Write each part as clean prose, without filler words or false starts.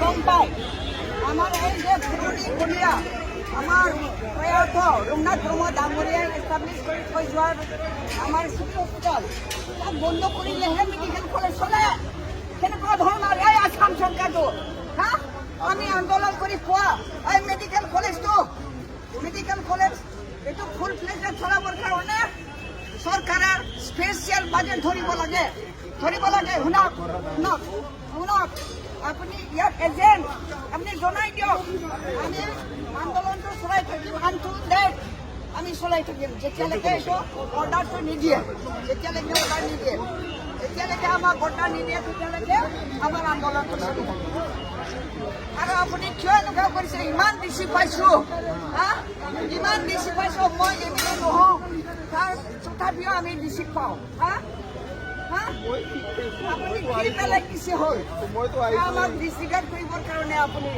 গম পায় আমাৰ এই যে পুৰণি কলীয়া আমাৰ প্ৰয়াত ৰঘুনাথ ব্ৰহ্ম ডাঙৰীয়াই এষ্টাব্লিছ কৰি থৈ যোৱাৰ আমাৰ চিভিল হস্পিটেল তাক বন্ধ কৰিলেহে মেডিকেল কলেজ চলে কেনেকুৱা ধৰণৰ এই আসাম চৰকাৰটো হা আমি আন্দোলন কৰি পোৱা এই মেডিকেল কলেজটো এইটো ফুল প্লেজত চলাবৰ কাৰণে চৰকাৰে স্পেচিয়েল বাজেট ধৰিব লাগে শুনক আপুনি ইয়াত এজেণ্ট আপুনি জনাই দিয়ক আমি আন্দোলনটো চলাই থাকিম আনটো ডেট আমি চলাই থাকিম যেতিয়ালৈকে এইটো অৰ্ডাৰটো নিদিয়ে যেতিয়ালৈকে আমাক অৰ্ডাৰ নিদিয়ে তেতিয়ালৈকে আমাৰ আন্দোলনটো চলিব আৰু আপুনি কিয় এনেকুৱা কৰিছে ইমান বেছি পাইছোঁ ইমান বেছি পাইছোঁ মই এমিনে নহওঁ তাৰ তথাপিও আমি বেছি পাওঁ আপুনি কি বেলেগ কিছু হ'ল আমাক ডিষ্ট্ৰিক্ট কৰিবৰ কাৰণে আপুনি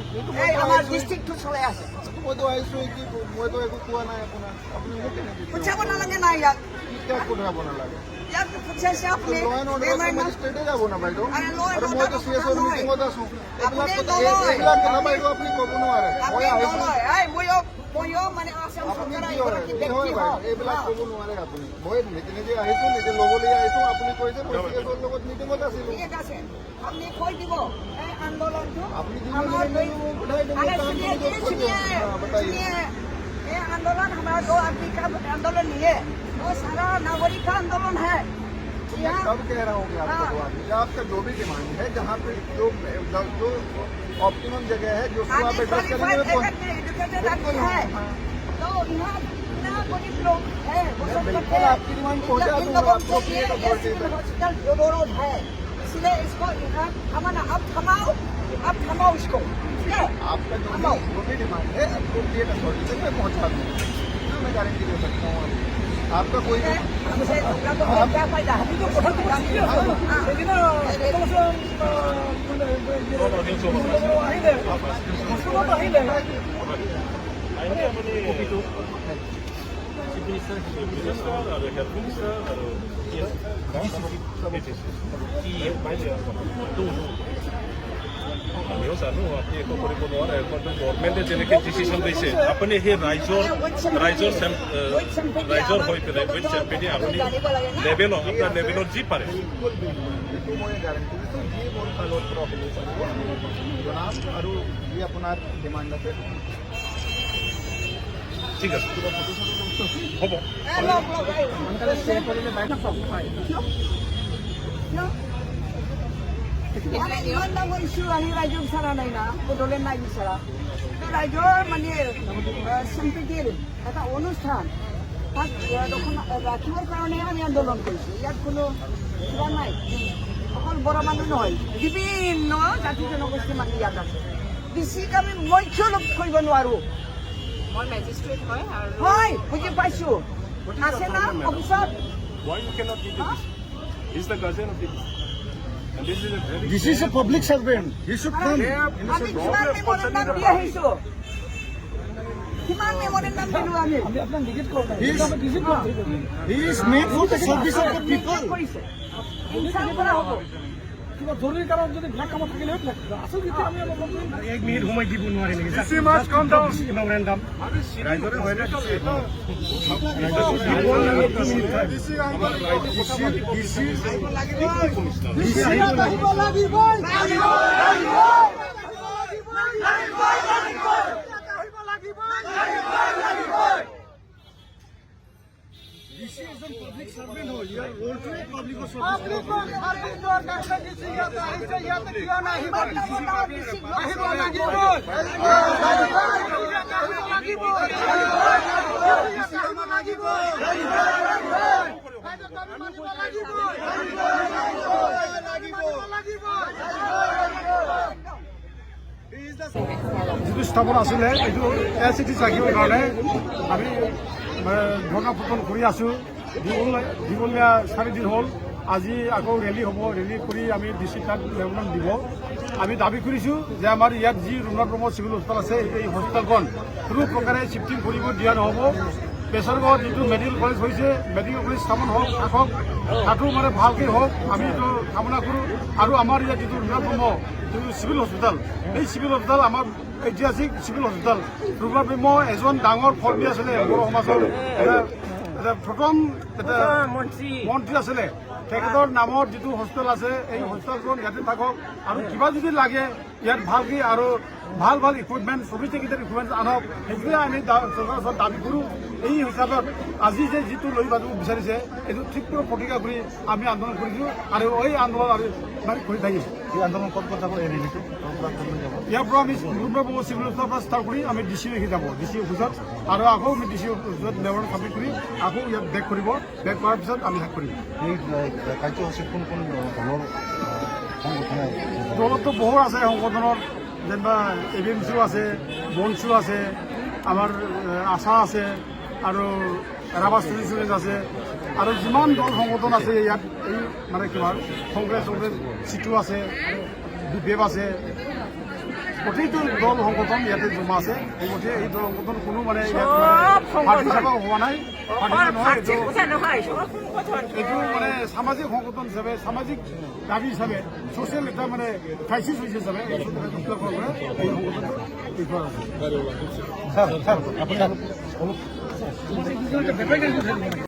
আমাৰ ডিষ্ট্ৰিক্টটো চলাই আছে মইতো আহিছোঁ মইতো একো কোৱা নাই আপোনাক আপুনি মোক কেনেকৈ পঠিয়াব নালাগে নাই ইয়াক পঠিয়াব নালাগে ইয়াক পঠিয়াইছে আপুনি ষ্টেটে যাব না বাইদেউ আৰু মইতো CSOৰ মিটিঙত আছোঁ এইবিলাক কথা বাইদেউ আপুনি ক'ব নোৱাৰে মই আহিছোঁ ময়ো মানে আসাম চৰকাৰৰ এইবিলাক ক'ব নোৱাৰে আপুনি মই নিজে আহিছোঁ নিজে ল'বলৈ আহিছোঁ আপুনি কৈছে মই CSOৰ লগত মিটিঙত আছিলোঁ ঠিক আছে আপুনি কৈ দিব এই আন্দোলনটো আপনি ये आंदोलन हमारा 2 आदमी का आंदोलन नहीं है वो सारा नागरिक का आंदोलन है कब कह रहा हूँ कि आपका दो आदमी आपका जो भी डिमांड है जहाँ पे जो ऑप्टिमम जगह है जो आप एड्रेस करेंगे है तो यहाँ गरीब लोग है बिल्कुल आपकी डिमांड पहुँचा दूंगा आपको हॉस्पिटल जरूरत है इसलिए इसको अब थमाओ इसको आपका जो भी डिमांड है अप्रोप्रिएट अथॉरिटी तक मैं पहुँचा दूँगा मैं गारंटी दे सकता हूँ आपका कोई क्या फायदा है গভৰ্ণমেণ্টে যেনেকৈ ডিচিশ্যন লৈছে আপুনি সেই ৰাইজৰ হৈ পেলাই উইথ চেম্পিয়নে আপুনি লেভেলত আপোনাৰ লেভেলত যি পাৰে মই গাৰণ্টি দিছোঁ যি মোৰ ফালৰ পৰা জনাম আৰু যি আপোনাৰ ডিমাণ্ড আছে ঠিক আছে হ'ব সোনকালে চেঞ্জ কৰিলে বাইক ইমান ডাঙৰ ইছ্যু আহি ৰাইজক বিচৰা নাই না বড়োলেণ্ড নাই বিচৰা ৰাইজৰ মানে সম্প্ৰীতিৰ এটা অনুষ্ঠান তাক ৰাখিবৰ কাৰণেহে আমি আন্দোলন কৰিছোঁ ইয়াত কোনো কিবা নাই অকল বড়ো মানুহ নহয় বিভিন্ন জাতি জনগোষ্ঠী মানুহ ইয়াত আছে বেছিক আমি মৈথ্য লোক কৰিব নোৱাৰোঁ মই মেজিষ্ট্ৰেট হয় বুজি পাইছোঁ আছে না অফিচত Why you cannot give this? He's the guardian of this. And this is a very This is a public servant. He should come. আমি কিমান মেমৰেণ্ডাম দি আহিছোঁ কিমান মেমৰেণ্ডাম দিলোঁ আমি He is made for the service of the people. কৰিছে ইনচাল কৰা হ'ব জৰুৰী কাৰণ যদি ব্লেক কামত থাকিলে আচল যেতিয়া আমি এক মিনিট সময় দিব নোৱাৰে নেকি DC must come down. Memorandum ৰাইজৰে হয় না পাব্লিক সাৰ্ভেন্ট হয় ইয়াৰ ৰোলটোৱে পাব্লিকৰ যিটো স্থাপন আছিলে এইটো LCT ৰাখিবৰ কাৰণে আমি ধৰ্ণা প্ৰদান কৰি আছোঁ দীঘলীয়া 4 দিন হ'ল আজি আকৌ ৰেলী হ'ব ৰেলী কৰি আমি ডিষ্ট্ৰিক্ট মেমৰেণ্ডাম দিব আমি দাবী কৰিছোঁ যে আমাৰ ইয়াত যি ৰঘুনাথ ব্ৰহ্ম চিভিল হস্পিটেল আছে এই হস্পিটেলখন কোনো প্ৰকাৰে শিফটিং কৰিব দিয়া নহ'ব পেছাৰগড় যিটো মেডিকেল কলেজ হৈছে মেডিকেল কলেজ স্থাপন হওক থাকক তাতো মানে ভালকৈ হওক আমি এইটো কামনা কৰোঁ আৰু আমাৰ ইয়াত যিটো ৰঘুনাথ ব্ৰহ্ম যিটো চিভিল হস্পিটেল এই চিভিল হস্পিটেল আমাৰ ঐতিহাসিক চিভিল হস্পিটেল ৰঘুনাথ ব্ৰহ্ম এজন ডাঙৰ ফৰ্মী আছিলে বড়ো সমাজৰ প্ৰথম মন্ত্ৰী আছিলে তেখেতৰ নামত যিটো হস্পিটেল আছে এই হস্পিটেলখন ইয়াতে থাকক আৰু কিবা যদি লাগে ইয়াত ভালকৈ আৰু ভাল ভাল ইকুইপমেণ্ট সফিষ্টিকেটেড ইকুইপমেণ্ট আনক সেইটোৱে আমি চৰকাৰৰ ওচৰত দাবী কৰোঁ এই হিচাপত আজি যে যিটো লৈ যাব বিচাৰিছে এইটো ঠিক প্ৰতিক্ৰিয়া কৰি আমি আন্দোলন কৰিছোঁ আৰু এই আন্দোলন আৰু মানে কৰি থাকিম এই আন্দোলন ক'ত ক'ত যাব এই ৰেলীটো ইয়াৰ পৰা আমি ৰঘুনাথ ব্ৰহ্ম চিভিল হস্পিটেলৰ পৰা ষ্টাৰ্ট কৰি আমি ডি চি লৈকে যাব ডি চি অফিচত আৰু আকৌ আমি ডি চি অফিচত মেমৰ চাবমিট কৰি আকৌ ইয়াত বেক কৰিব বেক কৰাৰ পিছত আমি শেষ কৰিম এই কাৰ্যসূচীত কোন কোন দলৰ সংগঠনে দলততো বহুত আছে সংগঠনৰ যেনিবা এবিএমচিও আছে বনচিও আছে আমাৰ আশা আছে আৰু ৰাভা ষ্টুডেণ্ট আছে আৰু যিমান দল সংগঠন আছে ইয়াত এই মানে কিবা কংগ্ৰেছ চিটো আছে বিপেপ আছে গোটেইটো দল সংগঠন ইয়াতে জমা আছে এই গতিকে এই দল সংগঠন কোনো মানে ইয়াত পাৰ্টি হিচাপে হোৱা নাই পাৰ্টি নহয় এইটো মানে সামাজিক সংগঠন হিচাপে সামাজিক দাবী হিচাপে ছ'চিয়েল এটা মানে ক্ৰাইচিছ হৈছে হিচাপে এই সংগঠনটো দেখুওৱা আছে ছাৰ আপুনি